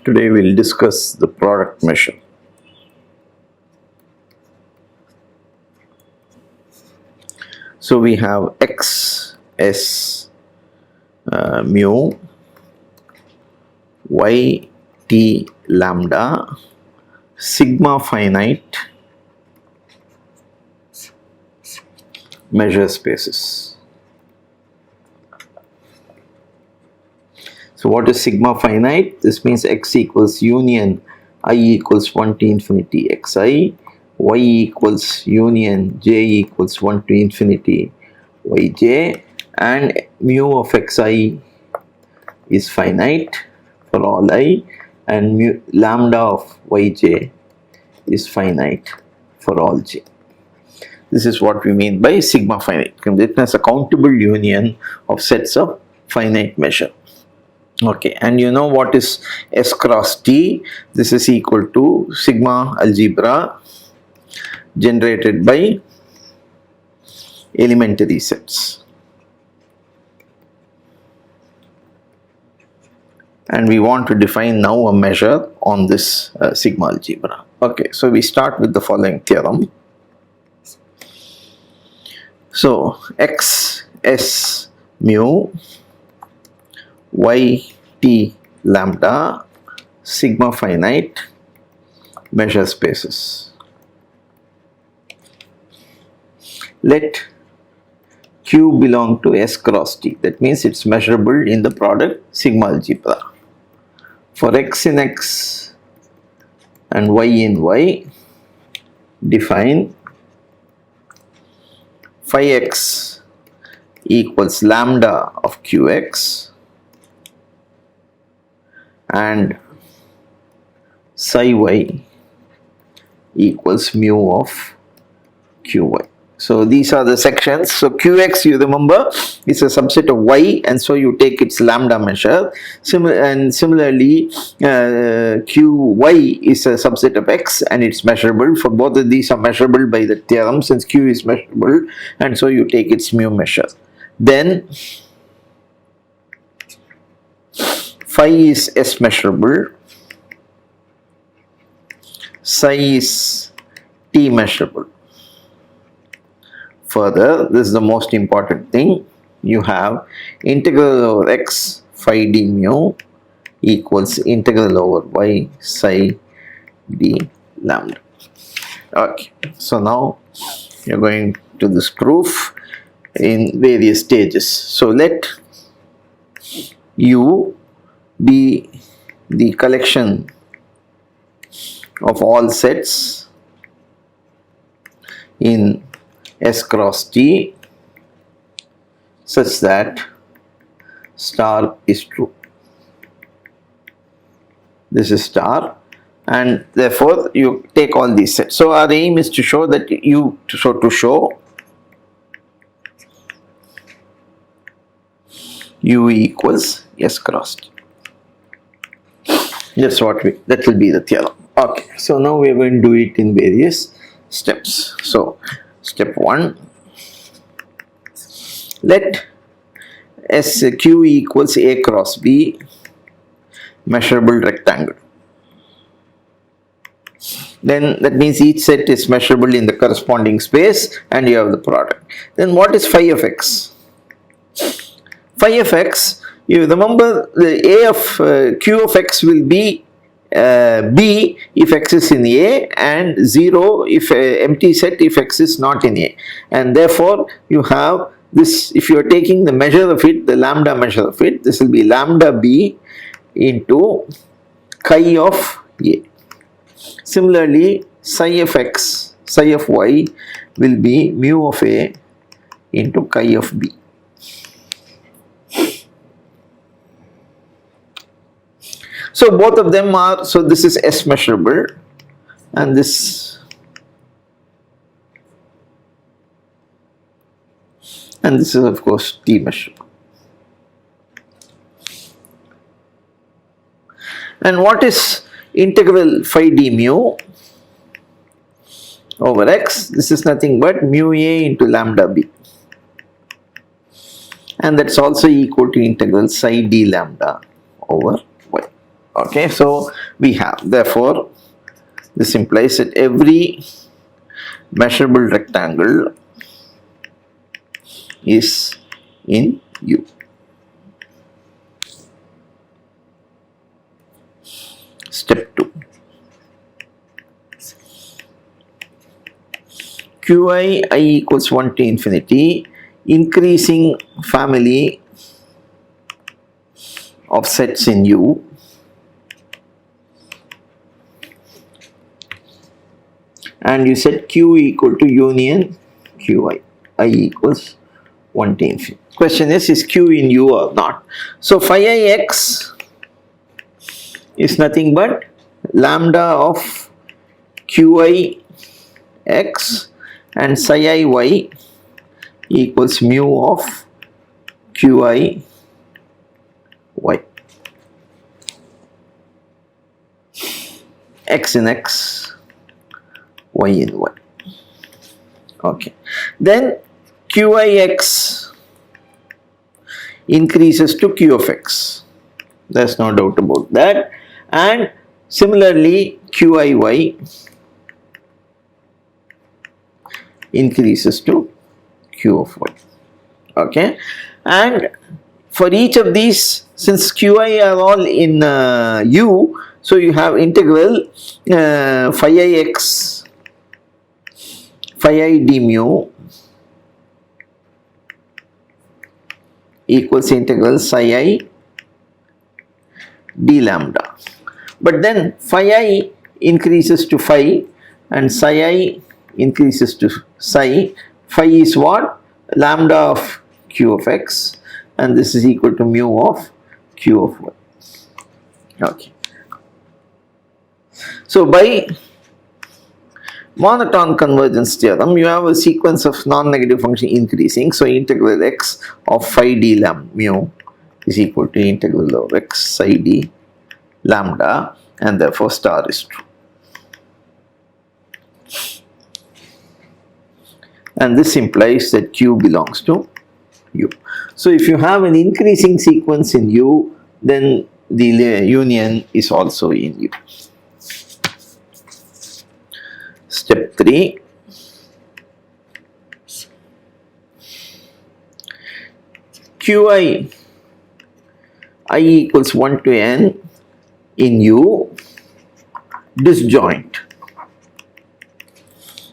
Today we'll discuss the product measure. So we have x s mu y t lambda sigma finite measure spaces. So what is sigma finite? This means x equals union I equals 1 to infinity xi, y equals union j equals 1 to infinity yj, and mu of xi is finite for all i, and mu lambda of yj is finite for all j. This is what we mean by sigma finite. It can be written as a countable union of sets of finite measure. Okay, and you know what is S cross T? This is equal to sigma algebra generated by elementary sets. And we want to define now a measure on this sigma algebra. Okay, so we start with the following theorem. So x s mu y t lambda sigma finite measure spaces. Let q belong to S cross T. That means it's measurable in the product sigma algebra. For x in x and y in y, define phi x equals lambda of qx and psi y equals mu of qy. So these are the sections. So qx, you remember, is a subset of y, and so you take its lambda measure. Similarly, qy is a subset of x and it's measurable. For both of these are measurable by the theorem, since q is measurable, and so you take its mu measure. Then phi is S measurable, psi is T measurable. Further, this is the most important thing, you have integral over x phi d mu equals integral over y psi d lambda. Okay, so now you are going to this proof in various stages. So let U be the collection of all sets in S cross T such that star is true. This is star, and therefore you take all these sets. So our aim is to show that to show U equals S cross T. That's what that will be the theorem. Okay, so now we are going to do it in various steps. So step 1, let SQ equals A cross B measurable rectangle. Then that means each set is measurable in the corresponding space, and you have the product. Then what is phi of x? Phi of x, you remember the A of Q of x will be B if x is in A, and 0 if empty set if x is not in A, and therefore you have this. If you are taking the measure of it, the lambda measure of it, this will be lambda B into chi of A. Similarly, psi of x, psi of y will be mu of A into chi of B. So both of them are, so this is S measurable, and this is of course T measurable. And what is integral phi d mu over x? This is nothing but mu A into lambda B, and that's also equal to integral psi d lambda over y. Okay, so we have, therefore, this implies that every measurable rectangle is in U. Step 2. Qi I equals 1 to infinity, increasing family of sets in U and you set Q equal to union Qi, I equals 1 to infinity. Question is Q in U or not? So phi I x is nothing but lambda of Qi x and psi I y equals mu of Qi y. X in x, y in y. Okay. Then Qix increases to Q of x. There's no doubt about that. And similarly, Qiy increases to Q of y. Okay. And for each of these, since Qi are all in U, so you have integral phi I x, phi I d mu equals integral psi I d lambda. But then phi I increases to phi and psi I increases to psi. Phi is what? Lambda of Q of x, and this is equal to mu of Q of y. Okay. So by monotone convergence theorem, you have a sequence of non-negative function increasing. So integral x of phi d lambda mu is equal to integral of x psi d lambda, and therefore star is true. And this implies that Q belongs to U. So if you have an increasing sequence in U, then the union is also in U. Step 3. Qi I equals 1 to n in U disjoint.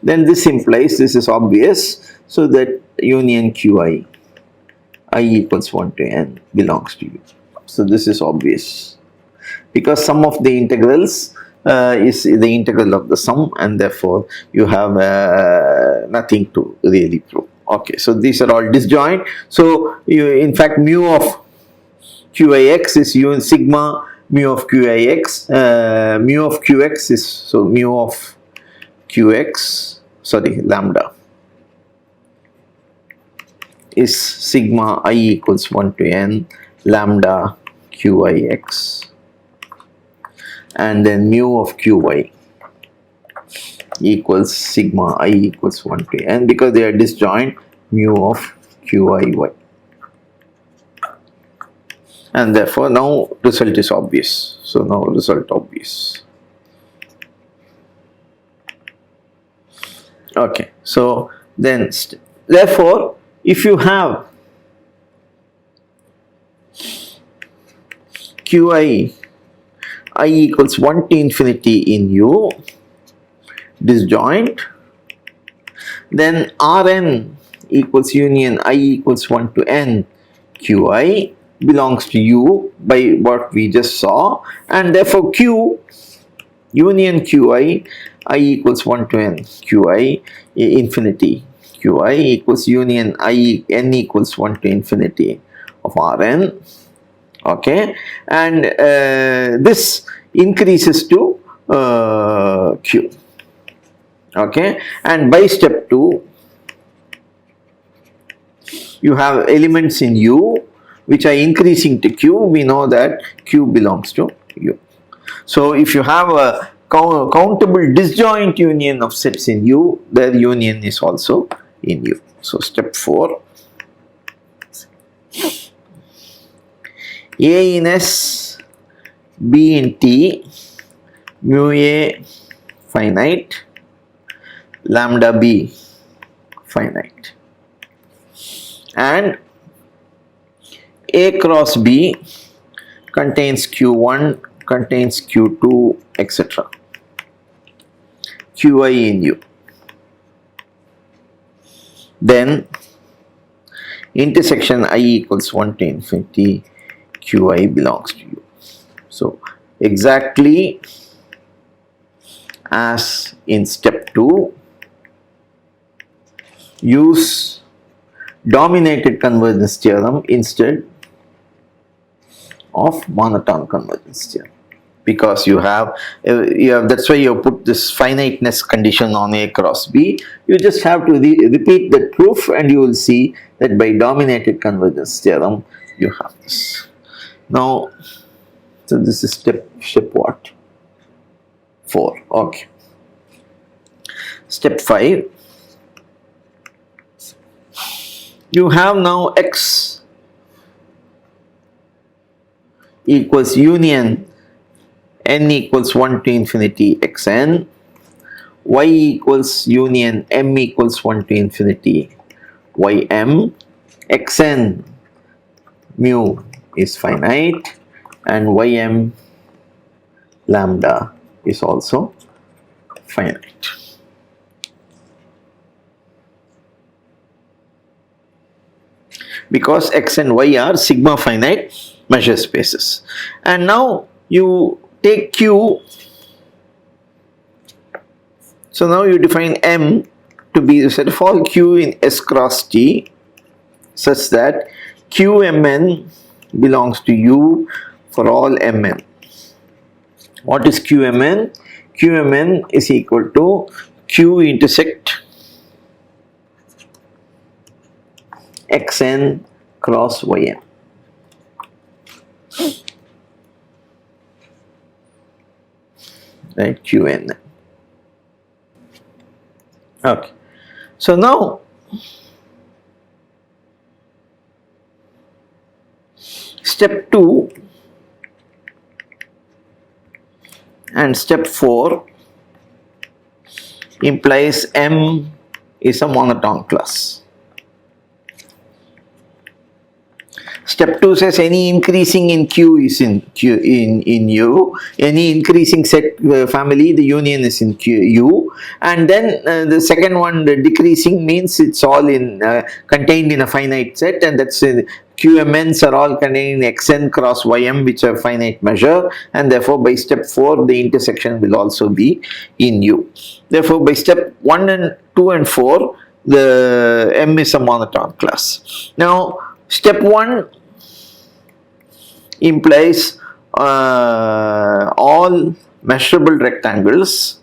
Then this implies, this is obvious, so that union Qi I equals 1 to n belongs to U. So this is obvious because sum of the integrals is the integral of the sum, and therefore you have nothing to really prove. Okay, so these are all disjoint. So you, in fact, mu of Qix is sigma mu of Qix. Mu of Qx is, so mu of Qx, sorry, lambda is sigma I equals 1 to n lambda Qix, and then mu of Qy equals sigma I equals 1 to n, because they are disjoint, mu of Qiy, and therefore now result is obvious. So now result obvious. Okay, so then therefore if you have Qi I equals 1 to infinity in U disjoint, then Rn equals union I equals 1 to n Qi belongs to U by what we just saw, and therefore Q union Qi I equals 1 to n Qi infinity Qi equals union I n equals 1 to infinity of Rn. Okay, and this increases to Q. Okay, and by step 2 you have elements in U which are increasing to Q. We know that Q belongs to U. So if you have a countable disjoint union of sets in U, their union is also in U. So step 4, A in S, B in T, mu A finite, lambda B finite, and A cross B contains Q1, contains Q2, etc. Qi in U. Then intersection I equals 1 to infinity, Qi belongs to U. So exactly as in step 2, use dominated convergence theorem instead of monotone convergence theorem, because you have that's why you put this finiteness condition on A cross B. You just have to repeat the proof and you will see that by dominated convergence theorem you have this. Now, so this is step what? 4. Okay. Step 5. You have now X equals union n equals 1 to infinity xn, y equals union m equals 1 to infinity ym, xn mu is finite, and ym lambda is also finite. Because x and y are sigma finite measure spaces. And now you take Q. So now you define M to be the set of all Q in S cross T such that QMN belongs to U for all Mn. What is QMN? QMN is equal to Q intersect Xn cross Ym. Right, Qn. Okay. So now step 2 and step 4 implies M is a monotone class. Step 2 says any increasing in Q is in U, any increasing set family, the union is in U, and then the second one, the decreasing, means it's all in contained in a finite set, and that's QMNs are all contained in Xn cross Ym, which are finite measure, and therefore by step 4 the intersection will also be in U. Therefore by step 1 and 2 and 4 the M is a monotone class. Now step 1 implies all measurable rectangles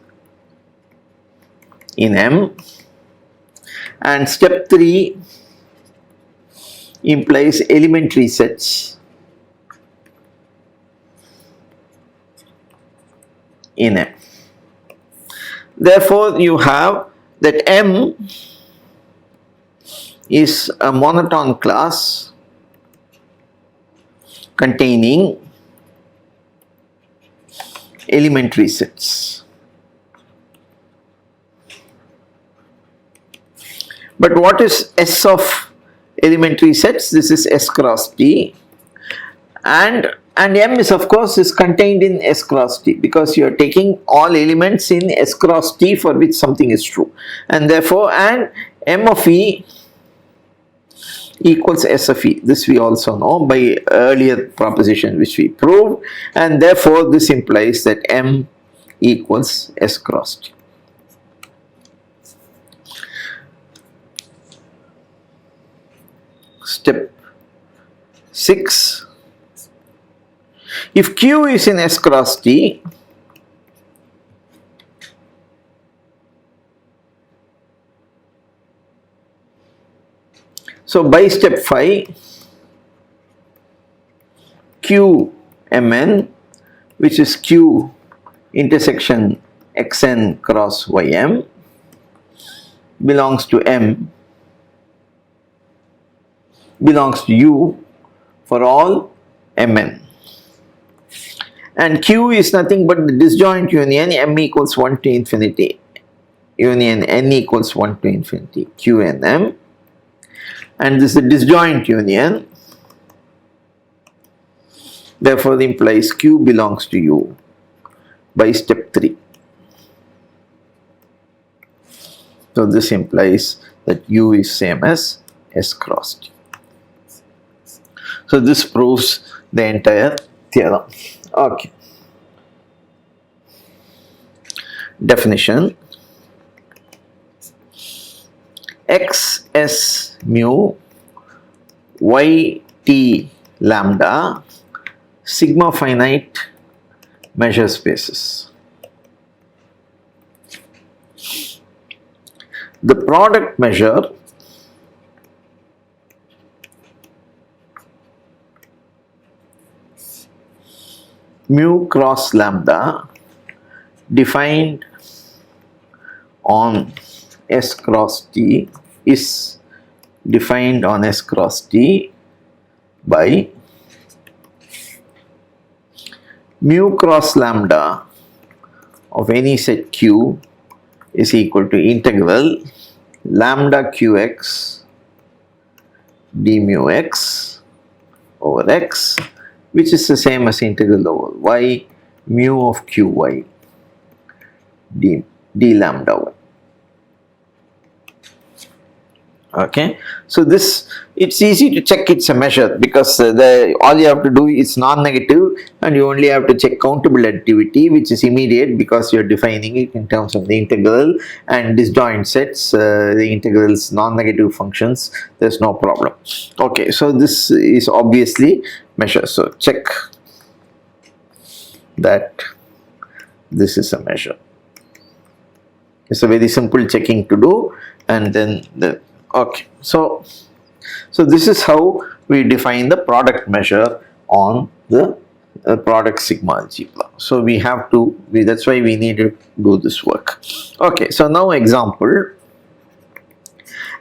in M, and step 3 implies elementary sets in M. Therefore you have that M is a monotone class containing elementary sets. But what is S of elementary sets? This is S cross T, and M is of course is contained in S cross T, because you are taking all elements in S cross T for which something is true, and therefore and M of E equals S of E. This we also know by earlier proposition which we proved, and therefore this implies that M equals S cross T. Step 6. If Q is in S cross T, so by step 5, QMN, which is Q intersection Xn cross Ym, belongs to M, belongs to U for all Mn. and Q is nothing but the disjoint union M equals 1 to infinity union N equals 1 to infinity Q and M, and this is a disjoint union, therefore implies Q belongs to U by step 3. So this implies that U is same as S cross T. So this proves the entire theorem. Okay. Definition: X S mu Y T lambda sigma finite measure spaces. The product measure mu cross lambda defined on S cross T is defined on S cross T by mu cross lambda of any set Q is equal to integral lambda qx d mu x over x, which is the same as integral over y mu of qy d lambda y. Okay, so this, it's easy to check it's a measure because all you have to do is non-negative and you only have to check countable additivity, which is immediate because you are defining it in terms of the integral, and disjoint sets, the integrals non-negative functions, there's no problem. Okay, so this is obviously measure, so check that this is a measure. It's a very simple checking to do, and then the okay, so this is how we define the product measure on the product sigma algebra. So we have to, that's why we need to do this work. Okay, so now example,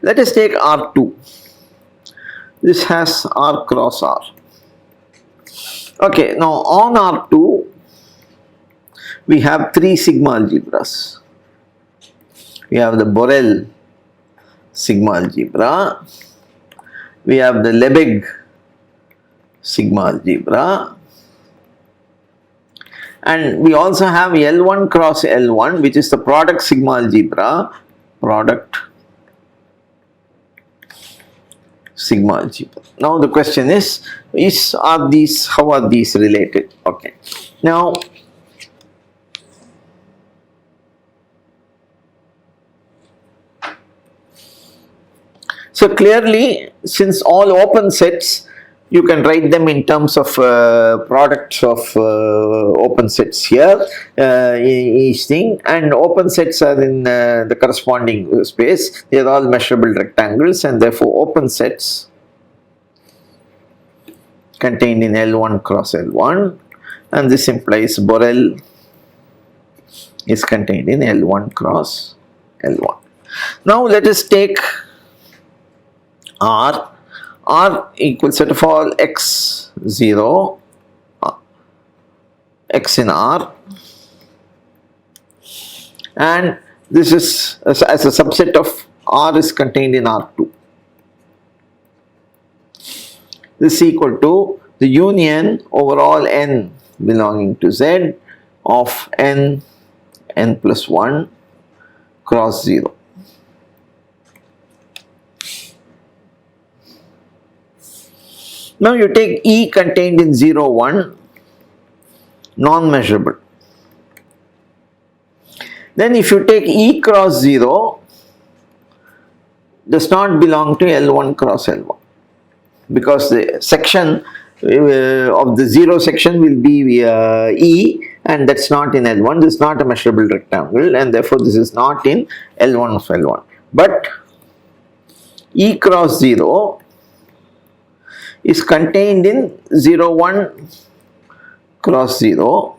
let us take R2. This has R cross R. Okay, now on R2 we have 3 sigma algebras. We have the Borel sigma algebra, we have the Lebesgue sigma algebra, and we also have L1 cross L1, which is the product sigma algebra, product sigma algebra. Now the question is how are these related? Okay, now so clearly, since all open sets, you can write them in terms of products of open sets here, each thing, and open sets are in the corresponding space. They are all measurable rectangles, and therefore open sets contained in L1 cross L1, and this implies Borel is contained in L1 cross L1. Now let us take R equals set of all x0, x in R, and this is as a subset of R is contained in R2. This is equal to the union over all n belonging to Z of n plus 1 cross 0. Now you take E contained in 0, 1, non-measurable. Then if you take E cross 0, does not belong to L1 cross L1, because the section of the 0 section will be E, and that's not in L1. This is not a measurable rectangle, and therefore this is not in L1 of L1. But E cross 0 is contained in 0, 1 cross 0,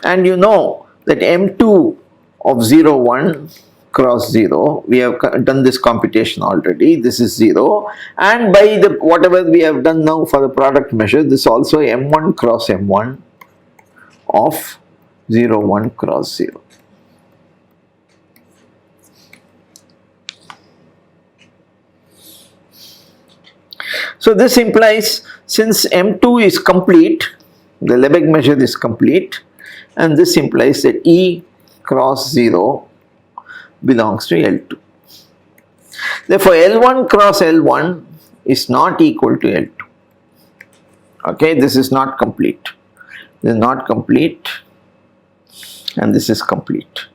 and you know that M2 of 0, 1 cross 0, we have done this computation already, this is 0, and by the whatever we have done now for the product measure, this also m1 cross m1 of 0 1 cross 0. So this implies, since m2 is complete, the Lebesgue measure is complete, and this implies that E cross 0 belongs to L2. Therefore, L1 cross L1 is not equal to L2. Okay, this is not complete. This is not complete, and this is complete.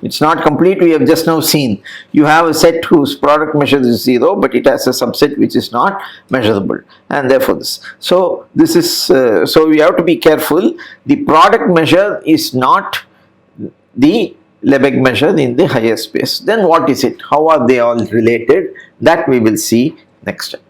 It's not complete, we have just now seen. You have a set whose product measure is 0, but it has a subset which is not measurable, and therefore this. So this is, so we have to be careful. The product measure is not the Lebesgue measure in the higher space. Then what is it? How are they all related? That we will see next time.